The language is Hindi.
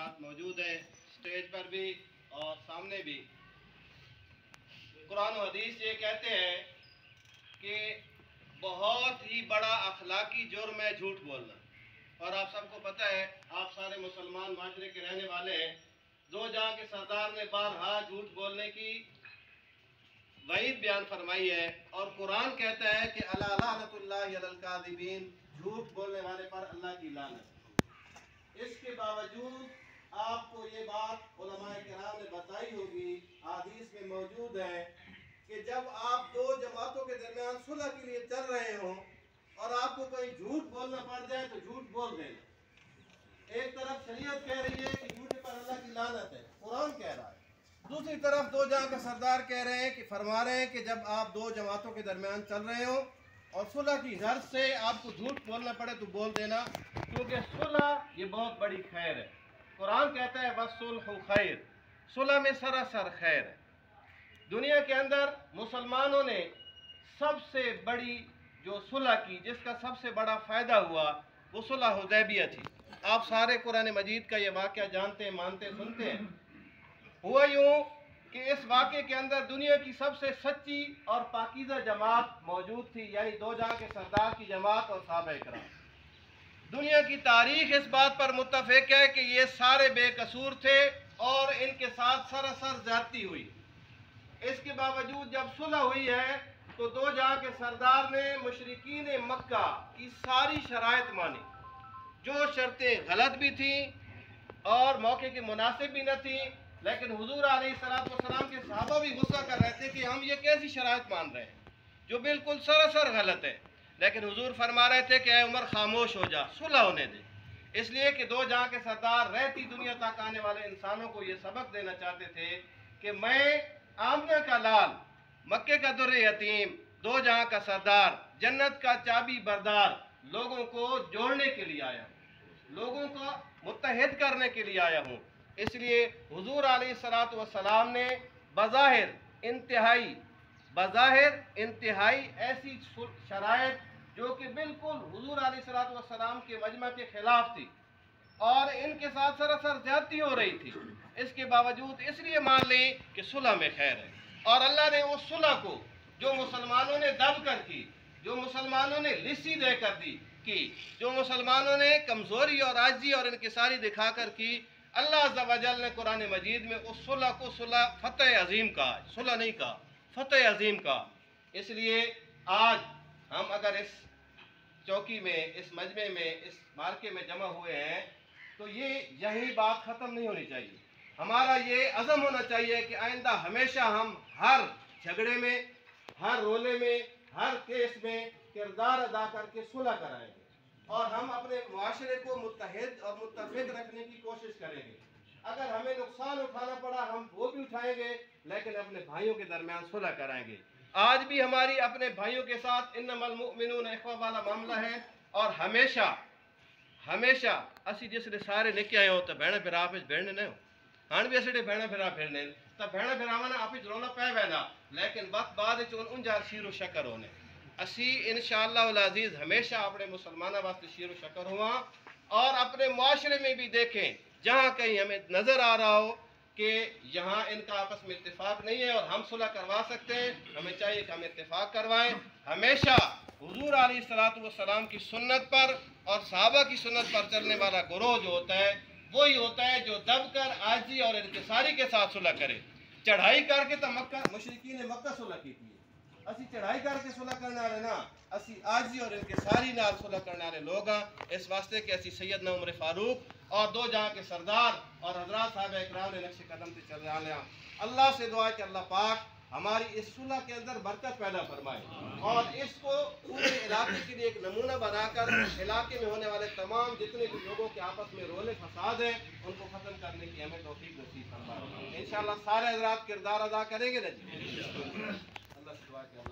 हजरात मौजूद हैं, स्टेज पर भी और सामने भी। कुरान और हदीस ये कहते हैं कि बहुत ही बड़ा अखलाकी जुर्म है झूठ बोलना। और आप सबको पता है, आप सारे मुसलमान माशरे के रहने वाले हैं, दो जहां के सरदार ने बारहा झूठ बोलने की वईद बयान फरमाई है। और कुरान कहता है कि अला लानतुल्लाहि अलल काज़िबीन, झूठ बोलने वाले पर अल्लाह की लानत। इसके बावजूद आपको ये बात उलमाए किराम ने बताई होगी, हदीस में मौजूद है कि जब आप दो जमातों के दरमियान सुलह के लिए चल रहे हो और आपको कहीं झूठ बोलना पड़ जाए तो झूठ बोल देना। एक तरफ शरीयत कह रही है कि झूठ पर अल्लाह की लानत है, कुरान कह रहा है। दूसरी तरफ दो जहां का सरदार कह रहे हैं कि फरमा रहे हैं कि जब आप दो जमातों के दरमियान चल रहे हो और सुलह की गर्ज से आपको झूठ बोलना पड़े तो बोल देना, क्योंकि सुलह ये बहुत बड़ी खैर है। कुरान कहता है वस्सुल्हु खैर, सुलह में सरासर खैर है। दुनिया के अंदर मुसलमानों ने सबसे बड़ी जो सुलह की, जिसका सबसे बड़ा फ़ायदा हुआ, वो सुलह हुदैबिया थी। आप सारे कुरान मजीद का ये वाक़या जानते हैं, मानते सुनते हैं। हुआ यूँ कि इस वाक़े के अंदर दुनिया की सबसे सच्ची और पाकीज़ा जमात मौजूद थी, यानी दो जहां के सरदार की जमात और सहाबा इकराम। दुनिया की तारीख इस बात पर मुत्तफ़िक है कि ये सारे बेकसूर थे और इनके साथ सरासर ज़्यादती हुई। इसके बावजूद जब सुलह हुई है तो दो जहां के सरदार ने मुशरिकीन मक्का की सारी शराइत मानी, जो शर्तें गलत भी थी और मौके की मुनासिब भी न थी। लेकिन हुजूर अलैहिस्सलाम के सहाबा भी गुस्सा कर रहे थे कि हम ये कैसी शराइत मान रहे हैं जो बिल्कुल सरासर गलत है। लेकिन हुजूर फरमा रहे थे कि ऐ उमर खामोश हो जा, सुलह होने दे। इसलिए कि दो जहां के सरदार रहती दुनिया तक आने वाले इंसानों को ये सबक देना चाहते थे कि मैं आमना का लाल, मक्के का दुर्रे यतीम, दो जहां का सरदार, जन्नत का चाबी बरदार, लोगों को जोड़ने के लिए आया हूँ, लोगों को मुत्तहिद करने के लिए आया हूँ। इसलिए हुजूर अलैहिस्सलातु वस्सलाम ने बज़ाहिर इंतहाई ऐसी शराइत जो कि बिल्कुल हुजूर अलैहिस्सलातु वस्सलाम के मजमा के खिलाफ थी और इनके साथ सरासर ज्यादती हो रही थी, इसके बावजूद इसलिए मान ली कि सुलह में खैर है। और अल्लाह ने उस सुलह को जो मुसलमानों ने दब कर की, जो मुसलमानों ने लिस्सी देकर की, जो मुसलमानों ने कमज़ोरी और आजिज़ी और इनकिसारी दिखाकर की, अल्लाह अज़्ज़ा वजल ने कुरान मजीद में उस सुलह को सुलह फ़तह अज़ीम कहा, सुलह नहीं कहा, फ़तह अज़ीम कहा। इसलिए आज हम अगर इस चौकी में, इस मजमे में, इस मार्के में जमा हुए हैं तो ये यही बात ख़त्म नहीं होनी चाहिए। हमारा ये अज़म होना चाहिए कि आइंदा हमेशा हम हर झगड़े में, हर रोले में, हर केस में किरदार अदा करके सुलह कराएंगे और हम अपने मुआशरे को मुत्तहिद और मुत्तफ़िक़ रखने की कोशिश करेंगे। अगर हमें नुकसान उठाना पड़ा हम वो भी उठाएंगे, लेकिन अपने भाइयों के दरमियान सुलह कराएंगे। आज भी हमारी अपने भाइयों के साथ इन्नमल मुअमिनूना इख़्वा वाला मामला है और हमेशा असी जिसले सारे निके आए हो तो भैन भरा आप भिड़ने न हो, हाँ भी असड़े भैन भरा फिरने तो भैन भरावाना आप रौला पै वैना, लेकिन वक्त बाद उनजा शीरो शकर होने। असी इंशाअल्लाह अज़ीज़ हमेशा अपने मुसलमाना वास्ते शीरो शकर हुआ और अपने मुआशरे में भी देखें जहाँ कहीं हमें नज़र आ रहा हो कि यहाँ इनका आपस में इत्तेफाक नहीं है और हम सुलह करवा सकते हैं, हमें चाहिए कि हम इत्तेफाक करवाएं। हमेशा हुजूर अलैहिस्सलातु वस्सलाम की सुन्नत पर और सहाबा की सुन्नत पर चलने वाला गिरोह जो होता है वही होता है जो दबकर आजी और इंकिसारी के साथ सुलह करे। चढ़ाई करके तो मक्का मुशरिकीन ने मक्का सुलह की थी, असी चढ़ाई करके सुलह करने वाले ना, असी आजी और इंकिसारी नाल सुलह करने वाले लोग हैं। इस वास्ते कि असी सैयदना उमर फारूक और दो जहां के सरदार और हज़रात साहब इकराम ने नक्शे कदम से चल रहे हैं। अल्लाह से दुआ है कि अल्लाह पाक हमारी इस सुलह के अंदर बरकत पैदा फरमाए और इसको पूरे इलाके के लिए एक नमूना बनाकर इलाके में होने वाले तमाम जितने भी लोगों के आपस में रोले फसाद हैं उनको ख़त्म करने की हमें तौफीक नसीब फरमाए। इंशाअल्लाह सारे हज़रात किरदार अदा करेंगे ना जी। अल्लाह से दुआ है।